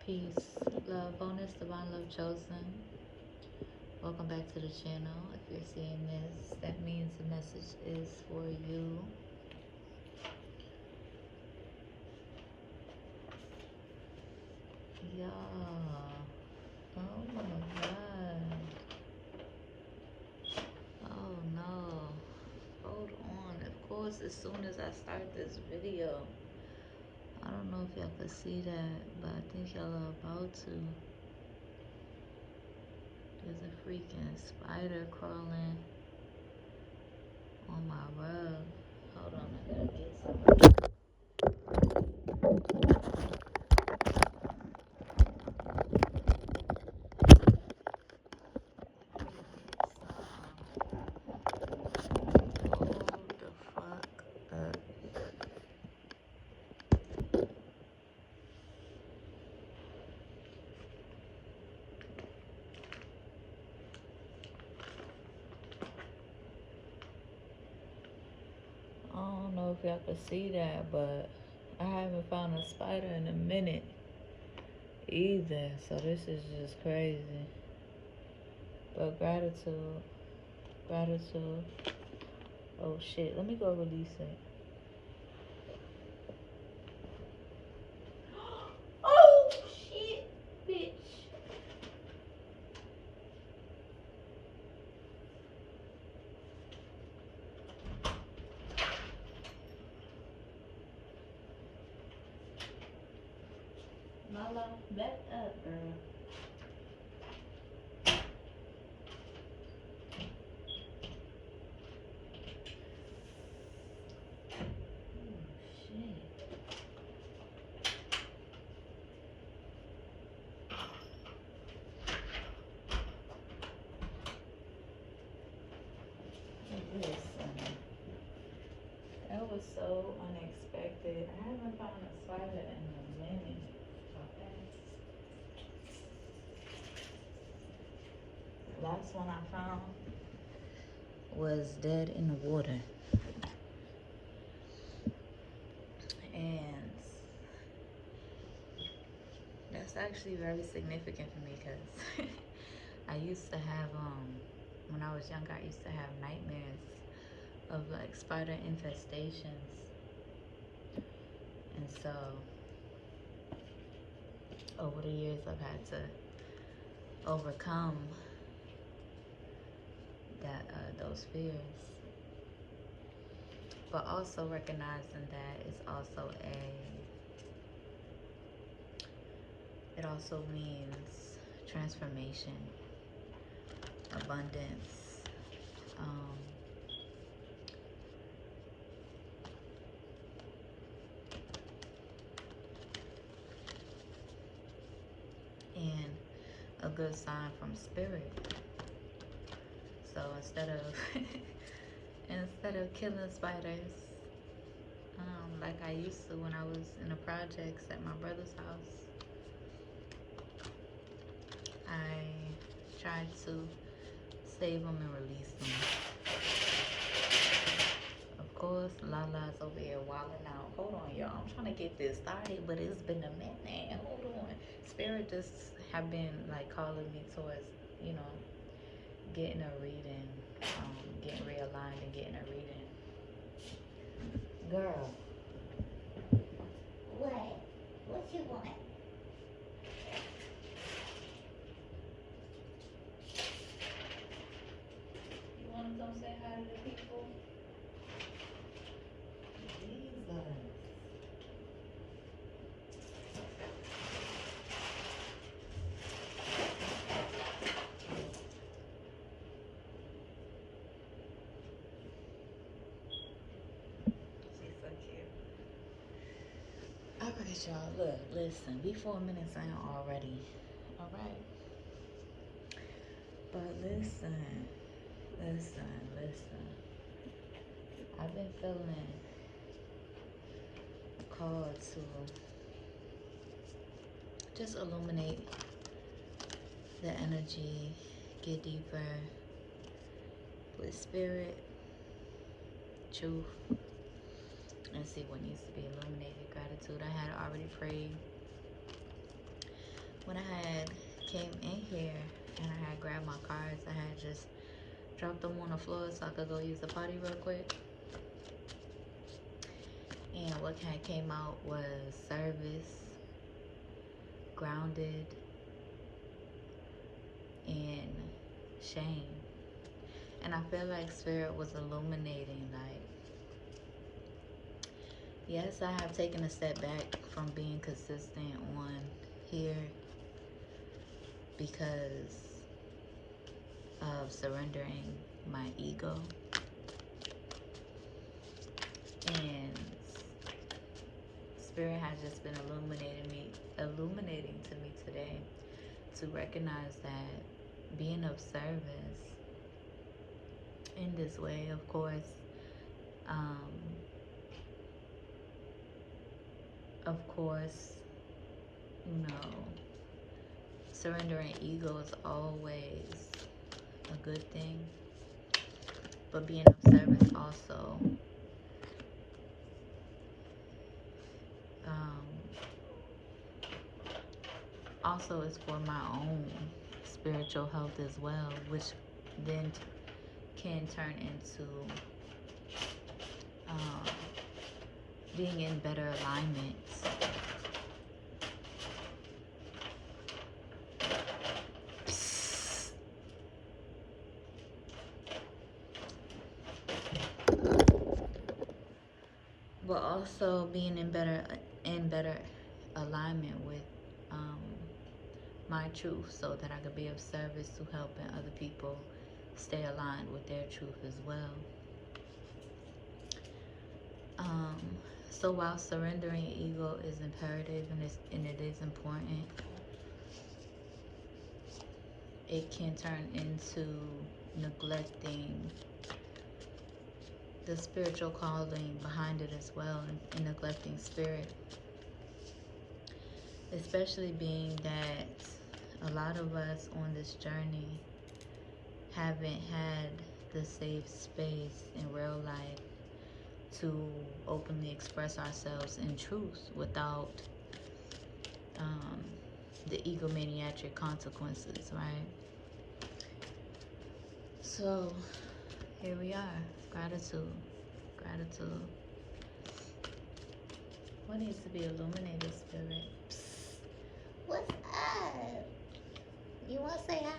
Peace, love, bonus, divine love chosen. Welcome back to the channel. If you're seeing this, that means the message is for you. Yeah. Oh my god. Oh no. Hold on. Of course, as soon as I start this video, I don't know if y'all can see that, but I think y'all are about to. There's a freaking spider crawling on my rug. Hold on, I gotta get some. Hold the fuck up. I don't know if y'all can see that, but I haven't found a spider in a minute either. So this is just crazy. But gratitude. Gratitude. Oh shit, let me go release it. Oh shit, bitch. Mala, back up, girl. Listen, that was so unexpected. I haven't found a spider in a minute. Okay. Last one I found was dead in the water. And that's actually very significant for me because I used to have, when I was younger, I used to have nightmares of like spider infestations. And so over the years, I've had to overcome that those fears, but also recognizing that it also means transformation, abundance, um, and a good sign from spirit. So instead of instead of killing spiders, like I used to when I was in the projects at my brother's house, I tried to save them and release them. Of course, Lala's over here wilding out. Hold on, y'all. I'm trying to get this started, but it's been a minute. Hold on. Spirit just have been like calling me towards, you know, getting a reading, getting realigned and getting a reading. Girl, what? What you want? You want to come say hi to the people? Jesus. She's so cute. All right, y'all. Look, listen. We 4 minutes in already. All right. But listen, listen. I've been feeling called to just illuminate the energy, get deeper with spirit, truth, and see what needs to be illuminated. Gratitude. I had already prayed when I had came in here and I had grabbed my cards, I had just dropped them on the floor so I could go use the potty real quick. And what kind of came out was service, grounded, and shame. And I feel like Spirit was illuminating, like, yes, I have taken a step back from being consistent on here because of surrendering my ego. And Spirit has just been illuminating to me today to recognize that being of service in this way, of course, you know, surrendering ego is always a good thing, but being of service also is for my own spiritual health as well, which then can turn into being in better alignments. But also being in better alignment with my truth, so that I could be of service to helping other people stay aligned with their truth as well. So while surrendering ego is imperative and it is important, it can turn into neglecting the spiritual calling behind it as well, and neglecting spirit. Especially being that a lot of us on this journey haven't had the safe space in real life to openly express ourselves in truth without the egomaniatric consequences, right? So here we are. Gratitude. What needs to be illuminated, Spirit? Psst. What's up? You want to say hi?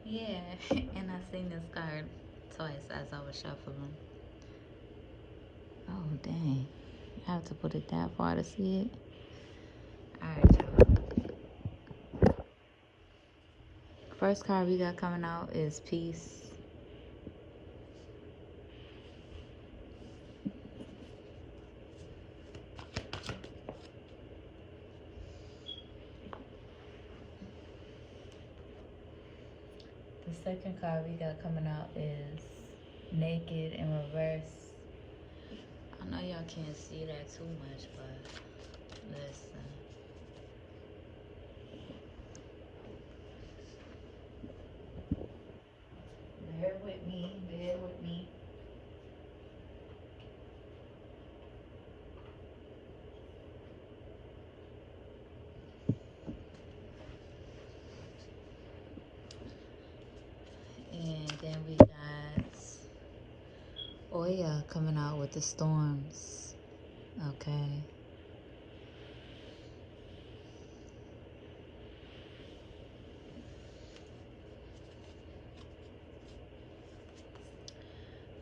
Yeah, and I seen this card twice as I was shuffling. Oh, dang. I have to put it that far to see it. Alright, y'all. First card we got coming out is Peace. The second card we got coming out is Naked in reverse. I know y'all can't see that too much, but listen. Bear with me. And then we got Oya coming out with the storms. Okay.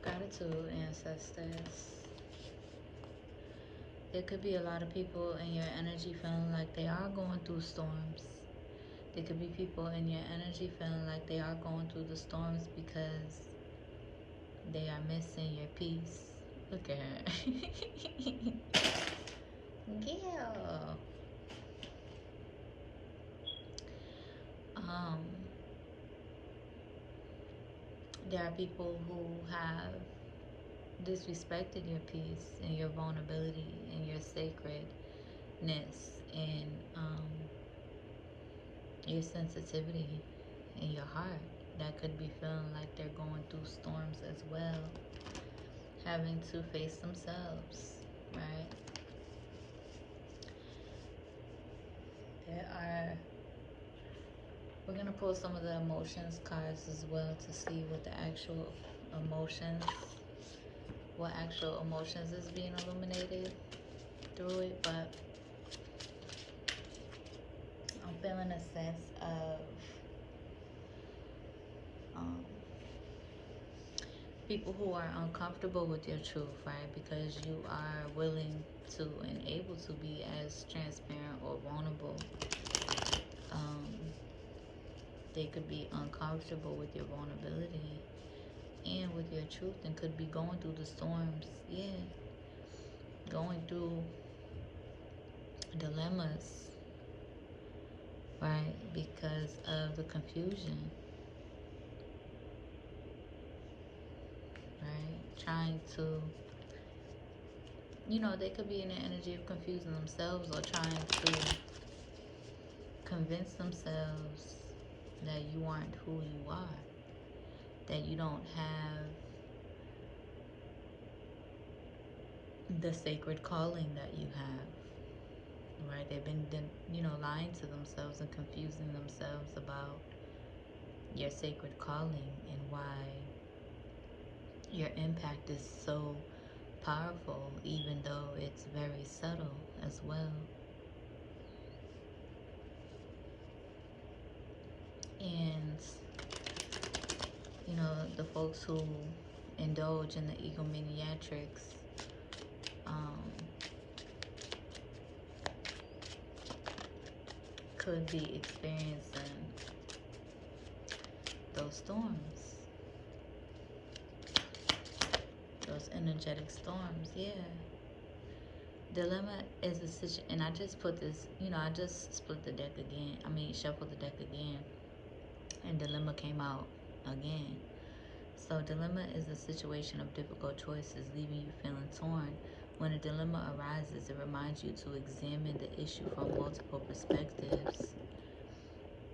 Gratitude, ancestors. There could be a lot of people in your energy feeling like they are going through storms. There could be people in your energy feeling like they are going through the storms because they are missing your peace. Look at her. Yeah. There are people who have disrespected your peace and your vulnerability and your sacredness and your sensitivity in your heart, that could be feeling like they're going through storms as well. having to face themselves, right? There are, we're going to pull some of the emotions cards as well to see what the actual emotions, what actual emotions is being illuminated through it. But I'm feeling a sense of um, people who are uncomfortable with your truth, right? Because you are willing to and able to be as transparent or vulnerable. They could be uncomfortable with your vulnerability and with your truth, and could be going through the storms. Yeah, going through dilemmas, right? Because of the confusion, right? Trying to, they could be in the energy of confusing themselves or trying to convince themselves that you aren't who you are, that you don't have the sacred calling that you have, right? They've been, lying to themselves and confusing themselves about your sacred calling and why your impact is so powerful, even though it's very subtle as well. And, the folks who indulge in the egomaniatrics, could be experiencing those storms, those energetic storms. Yeah. Dilemma is a situation, and I just put this, I just split the deck again. Shuffled the deck again, and dilemma came out again. So dilemma is a situation of difficult choices, leaving you feeling torn. When a dilemma arises, it reminds you to examine the issue from multiple perspectives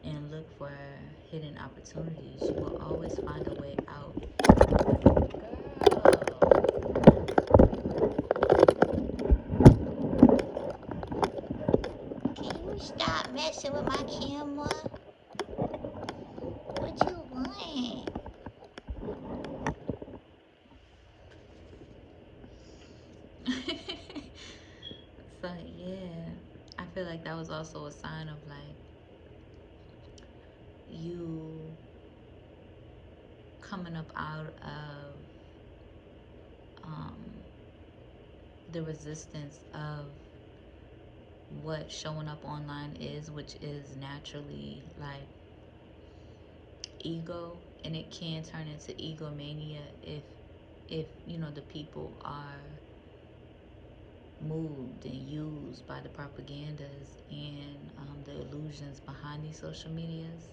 and look for hidden opportunities. You will always find a way out. Girl, can you stop messing with my camera? What you want? So yeah, I feel like that was also a sign of like you coming up out of um, the resistance of what showing up online is, which is naturally like ego, and it can turn into egomania if the people are moved and used by the propagandas and the illusions behind these social medias.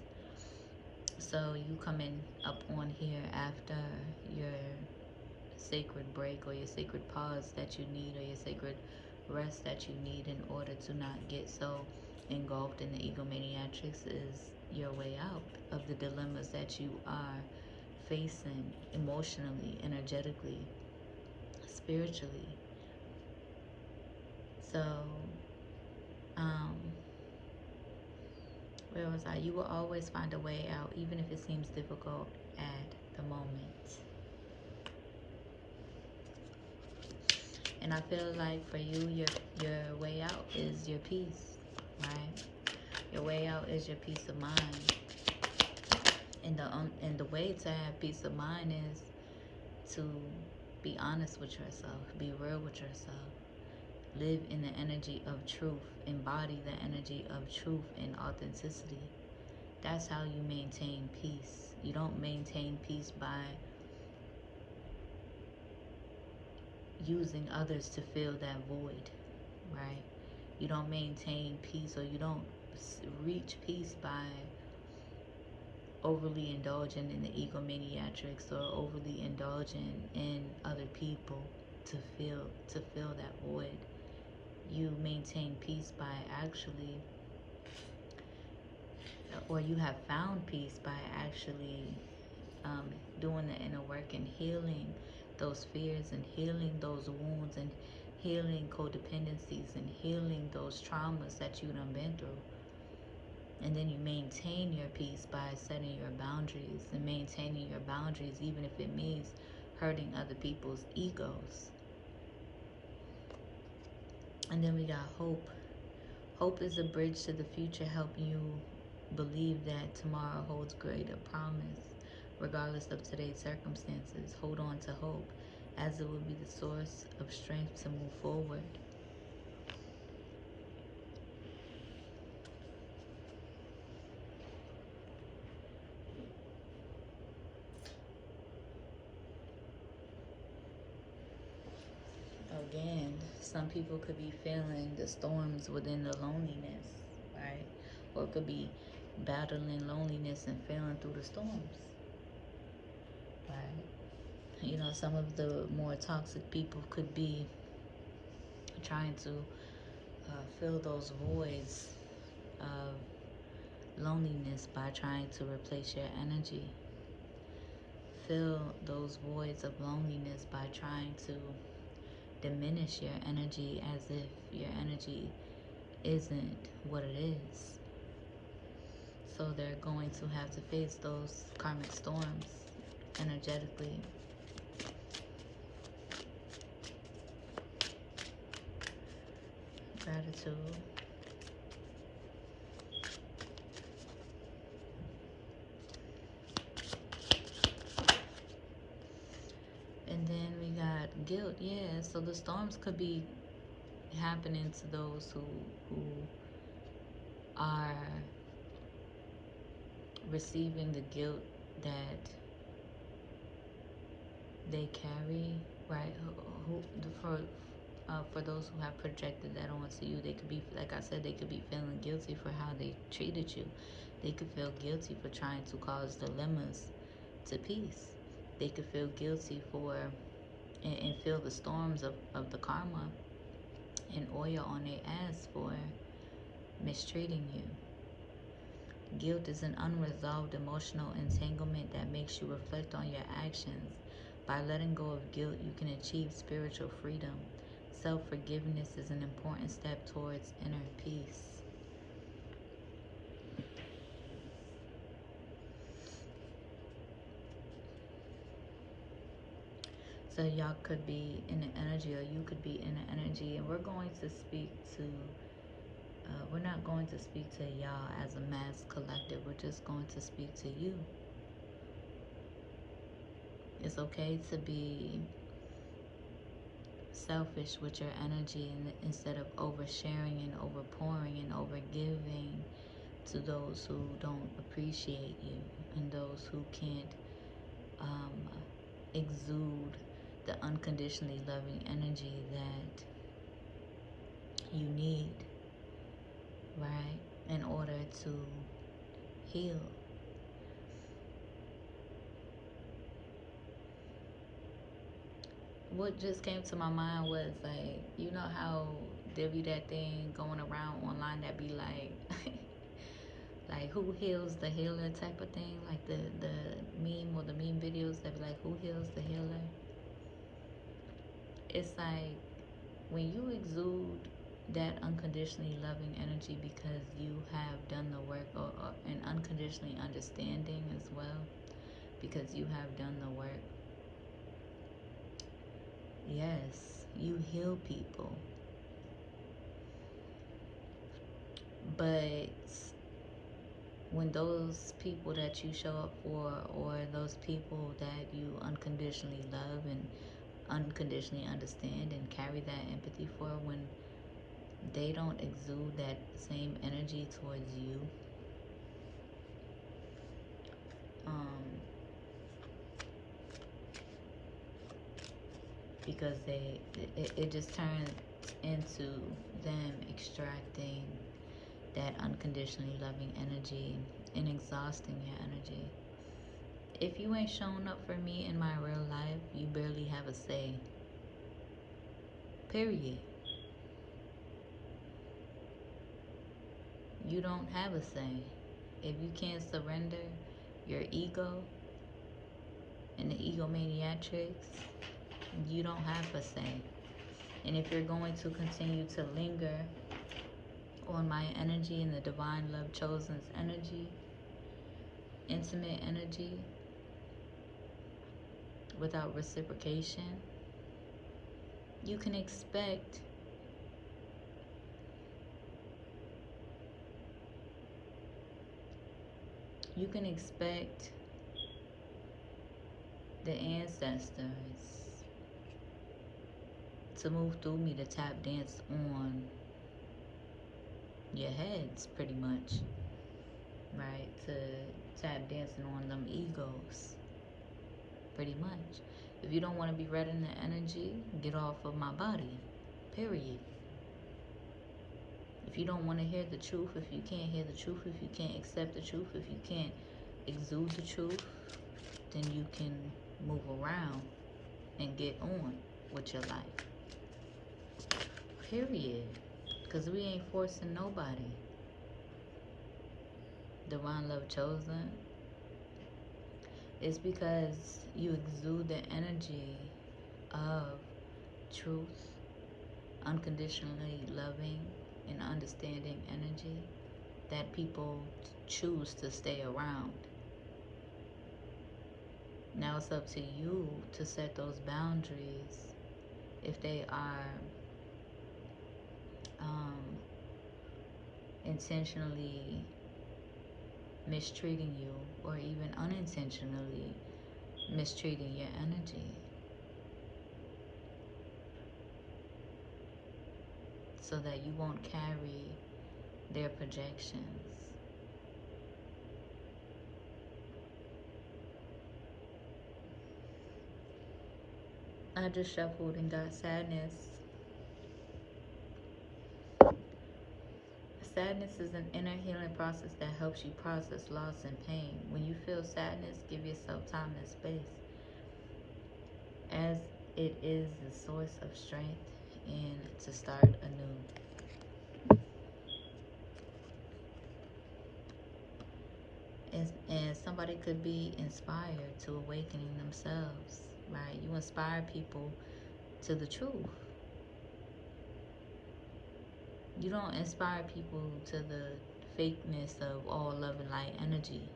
So you coming up on here after your sacred break or your sacred pause that you need, or your sacred rest that you need in order to not get so engulfed in the egomaniatrics, is your way out of the dilemmas that you are facing emotionally, energetically, spiritually. So, um, where was I? You will always find a way out, even if it seems difficult at the moment. And I feel like for you, your way out is your peace, right? Your way out is your peace of mind. And the way to have peace of mind is to be honest with yourself, be real with yourself, live in the energy of truth, embody the energy of truth and authenticity. That's how you maintain peace. You don't maintain peace by using others to fill that void, right? You don't maintain peace, or you don't reach peace by overly indulging in the egomaniatrics, or overly indulging in other people to fill that void. You maintain peace by actually, or you have found peace by actually doing the inner work and healing those fears and healing those wounds and healing codependencies and healing those traumas that you done been through. And then you maintain your peace by setting your boundaries and maintaining your boundaries, even if it means hurting other people's egos. And then we got hope. Hope is a bridge to the future, helping you believe that tomorrow holds greater promise, regardless of today's circumstances. Hold on to hope, as it will be the source of strength to move forward. Again, some people could be feeling the storms within the loneliness, right? Or could be battling loneliness and feeling through the storms, right? You know, some of the more toxic people could be trying to fill those voids of loneliness by trying to replace your energy. Fill those voids of loneliness by trying to diminish your energy as if your energy isn't what it is. So they're going to have to face those karmic storms energetically. Gratitude. And then we got guilt. Yeah, so the storms could be happening to those who are receiving the guilt that they carry, right? For those who have projected that onto you, they could be, like I said, they could be feeling guilty for how they treated you. They could feel guilty for trying to cause dilemmas to peace. They could feel guilty for and feel the storms of the karma and oil on their ass for mistreating you. Guilt is an unresolved emotional entanglement that makes you reflect on your actions. By letting go of guilt, you can achieve spiritual freedom. Self-forgiveness is an important step towards inner peace. So y'all could be in the energy, or you could be in the energy, and we're going to speak to we're not going to speak to y'all as a mass collective. We're just going to speak to you. It's okay to be selfish with your energy, and instead of oversharing and overpouring and overgiving to those who don't appreciate you and those who can't exude the unconditionally loving energy that you need, right, in order to heal. What just came to my mind was, like, you know how there be that thing going around online that be like like who heals the healer type of thing, like the meme or the meme videos that be like, who heals the healer? It's like when you exude that unconditionally loving energy because you have done the work, or and unconditionally understanding as well because you have done the work. Yes, you heal people. But when those people that you show up for, or those people that you unconditionally love and unconditionally understand and carry that empathy for, when they don't exude that same energy towards you, because it just turns into them extracting that unconditionally loving energy and exhausting your energy. If you ain't showing up for me in my real life, you barely have a say. Period. You don't have a say. If you can't surrender your ego and the egomaniatrics You don't have a say. And if you're going to continue to linger on my energy and the divine love chosen's energy, intimate energy, without reciprocation, you can expect the ancestors to move through me to tap dance on your heads, pretty much, right? To tap dancing on them egos, pretty much. If you don't want to be read in the energy, get off of my body, period. If you don't want to hear the truth, if you can't hear the truth, if you can't accept the truth, if you can't exude the truth, then you can move around and get on with your life, period. Because we ain't forcing nobody. Divine love chosen, it's because you exude the energy of truth, unconditionally loving and understanding energy, that people choose to stay around. Now it's up to you to set those boundaries if they are intentionally mistreating you, or even unintentionally mistreating your energy, so that you won't carry their projections. I just shuffled and got sadness. Sadness is an inner healing process that helps you process loss and pain. When you feel sadness, give yourself time and space, as it is the source of strength and to start anew. And somebody could be inspired to awakening themselves, right? You inspire people to the truth. You don't inspire people to the fakeness of all love and light energy.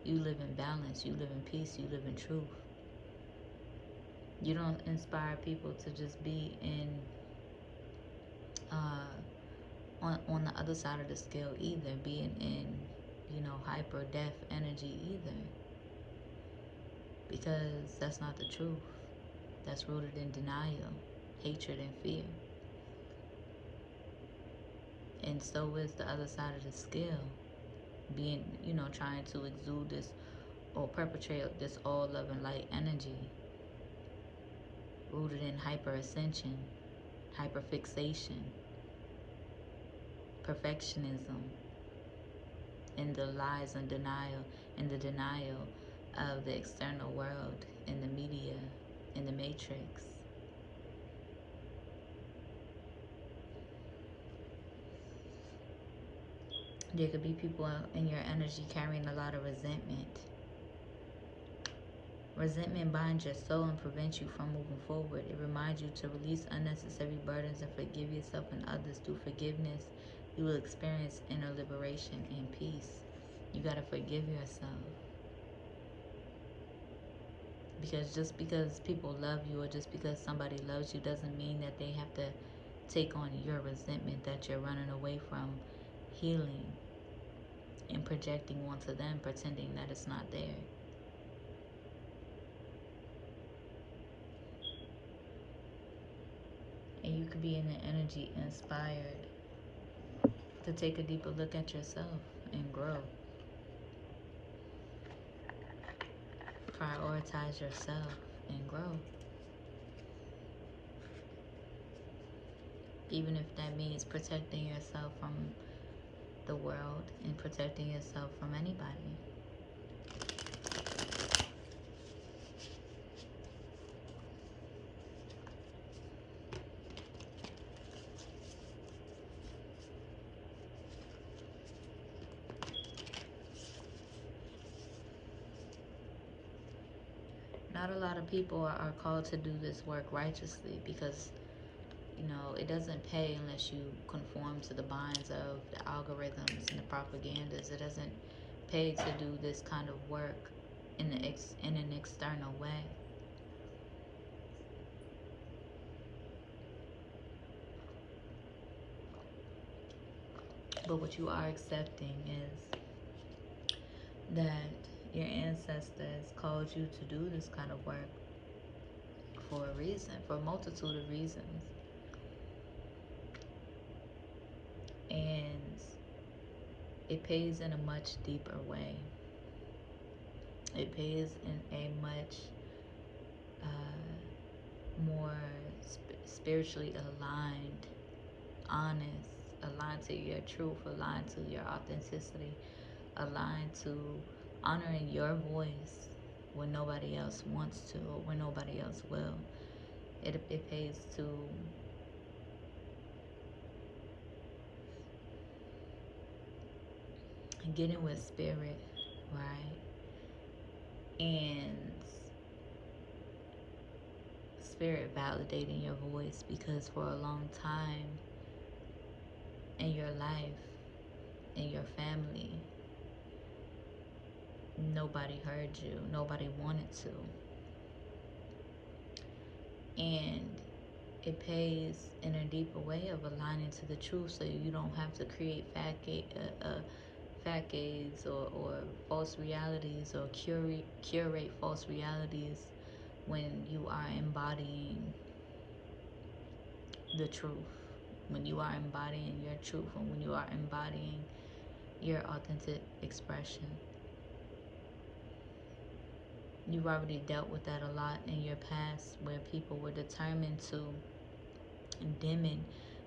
You live in balance, you live in peace, you live in truth. You don't inspire people to just be in on the other side of the scale either, being in, hyper death energy either. Because that's not the truth. That's rooted in denial, hatred, and fear. And so is the other side of the scale, being, trying to exude this or perpetrate this all love and light energy, rooted in hyper ascension, hyper fixation, perfectionism, and the lies and denial, and the denial of the external world, in the media, in the matrix. There could be people in your energy carrying a lot of resentment. Resentment binds your soul and prevents you from moving forward. It reminds you to release unnecessary burdens and forgive yourself and others. Through forgiveness, you will experience inner liberation and peace. You got to forgive yourself. Because just because people love you, or just because somebody loves you, doesn't mean that they have to take on your resentment that you're running away from healing and projecting onto them, pretending that it's not there. And you could be in the energy inspired to take a deeper look at yourself and grow. Prioritize yourself and grow. Even if that means protecting yourself from the world and protecting yourself from anybody. not a lot of people are called to do this work righteously, because it doesn't pay unless you conform to the binds of the algorithms and the propagandas. It doesn't pay to do this kind of work in an external way. But what you are accepting is that your ancestors called you to do this kind of work for a reason, for a multitude of reasons. And it pays in a much deeper way. It pays in a much more spiritually aligned, honest, aligned to your truth, aligned to your authenticity, aligned to honoring your voice when nobody else wants to, or when nobody else will. It pays to get in with spirit, right? And spirit validating your voice, because for a long time in your life, in your family, nobody heard you, nobody wanted to. And it pays in a deeper way of aligning to the truth, so you don't have to create facades or false realities, or curate false realities when you are embodying the truth, when you are embodying your truth, and when you are embodying your authentic expression. You've already dealt with that a lot in your past, where people were determined to diminish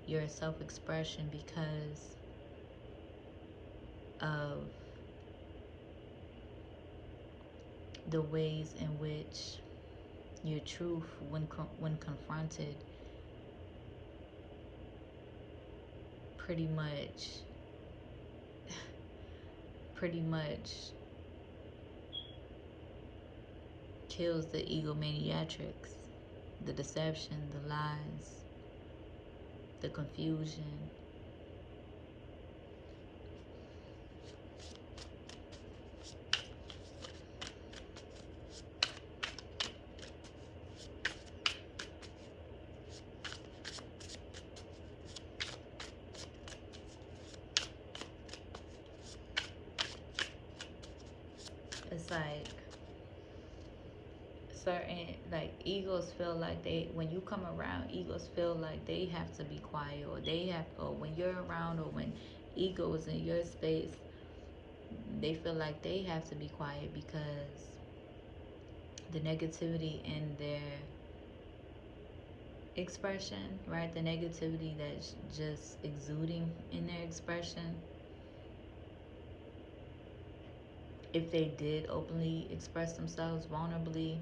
your self-expression because of the ways in which your truth, when confronted, pretty much kills the egomaniatrics, the deception, the lies, the confusion. It's like certain, like, egos feel like when you come around, egos feel like they have to be quiet, or when you're around, or when ego is in your space, they feel like they have to be quiet, because the negativity in their expression, right? The negativity that's just exuding in their expression, if they did openly express themselves vulnerably,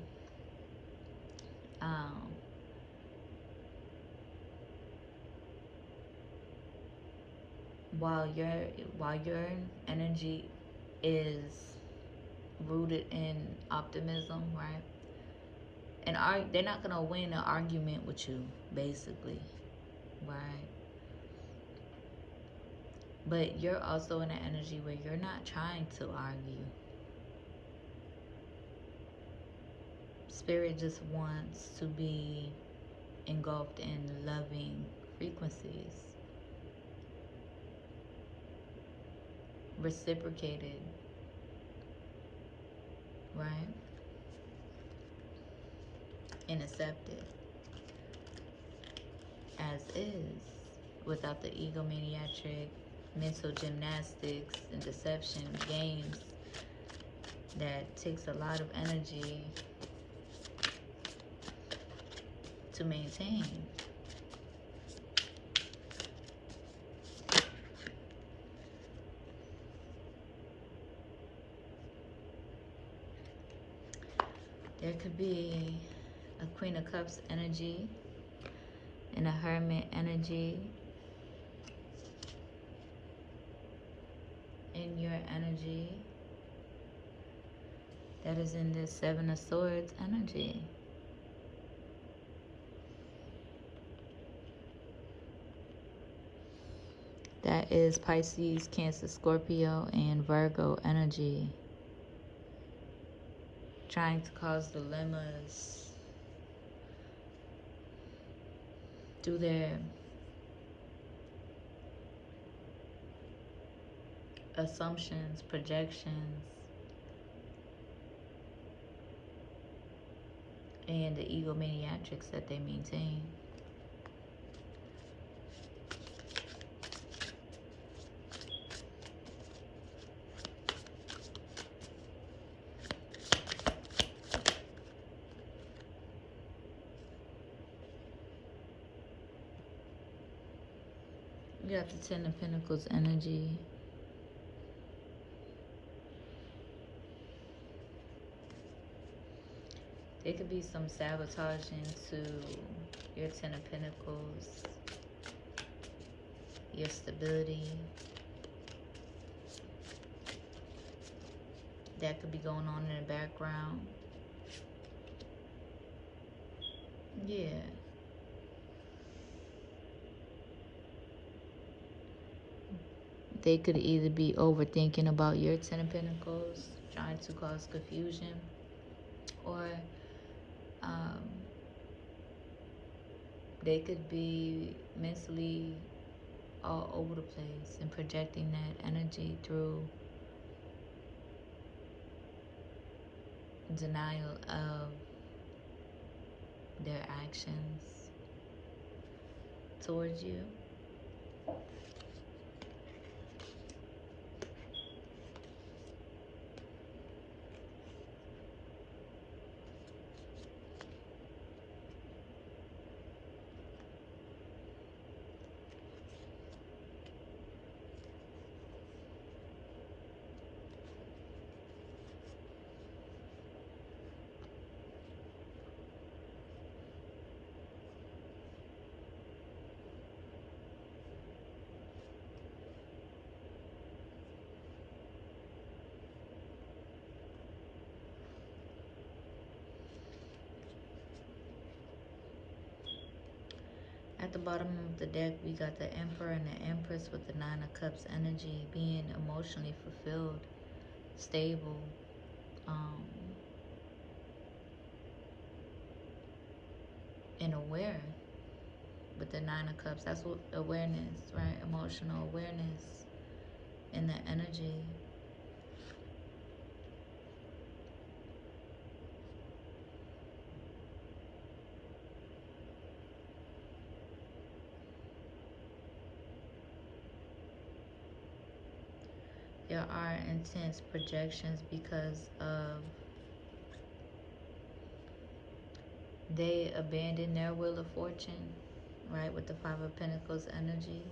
while your energy is rooted in optimism, right? And they're not gonna win an argument with you, basically, right? But you're also in an energy where you're not trying to argue. Spirit just wants to be engulfed in loving frequencies, reciprocated, right? And accepted as is, without the egomaniatric mental gymnastics and deception games that takes a lot of energy to maintain. There could be a Queen of Cups energy and a Hermit energy in your energy. that is in this Seven of Swords energy. That is Pisces, Cancer, Scorpio, and Virgo energy. Trying to cause dilemmas through their assumptions, projections, and the egomaniatrics that they maintain. You got the Ten of Pentacles energy. There could be some sabotaging to your Ten of Pentacles, your stability. That could be going on in the background. Yeah. They could either be overthinking about your Ten of Pentacles, trying to cause confusion, or they could be mentally all over the place and projecting that energy through denial of their actions towards you. At the bottom of the deck, we got the Emperor and the Empress with the Nine of Cups energy, being emotionally fulfilled, stable, and aware. With the Nine of Cups, that's what awareness, right? Emotional awareness in the energy. There are intense projections because of they abandon their wheel of fortune, right? With the Five of Pentacles energy.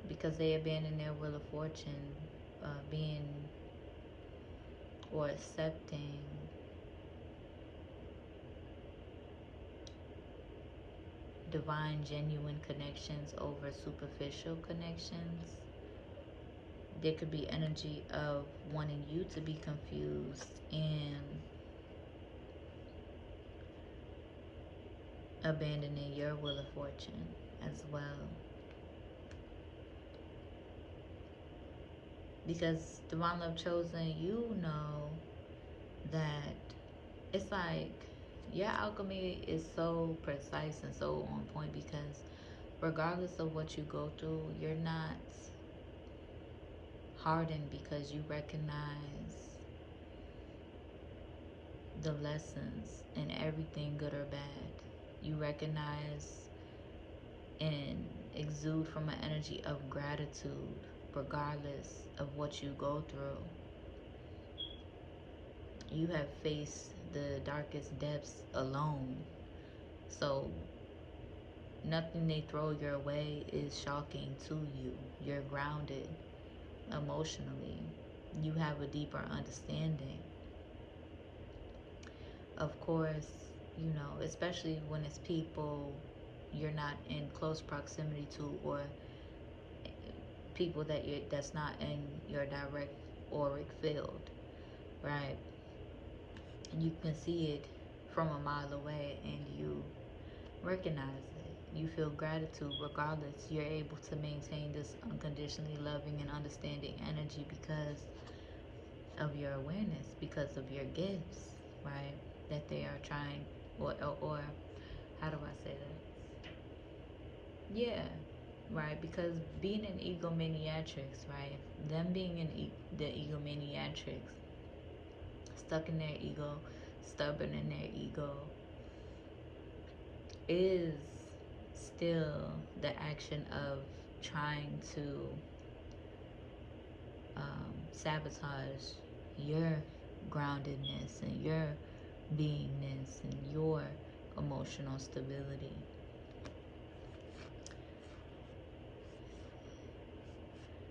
Because they abandon their wheel of fortune, being or accepting divine, genuine connections over superficial connections. There could be energy of wanting you to be confused and abandoning your wheel of fortune as well. Because Divine Love Chosen, you know that it's like your alchemy is so precise and so on point, because regardless of what you go through, you're not hardened because you recognize the lessons in everything, good or bad. You recognize and exude from an energy of gratitude regardless of what you go through. You have faced the darkest depths alone, so nothing they throw your way is shocking to you. You're grounded emotionally. You have a deeper understanding. Of course, you know, especially when it's people you're not in close proximity to, or people that's not in your direct auric field, right? you can see it from a mile away and you recognize it. You feel gratitude regardless. You're able to maintain this unconditionally loving and understanding energy because of your awareness, because of your gifts, right? That they are trying, or how do I say that? Yeah, right. Because being in egomaniatrics, right? Them being in the egomaniatrics, stuck in their ego, stubborn in their ego, is still the action of trying to sabotage your groundedness and your beingness and your emotional stability.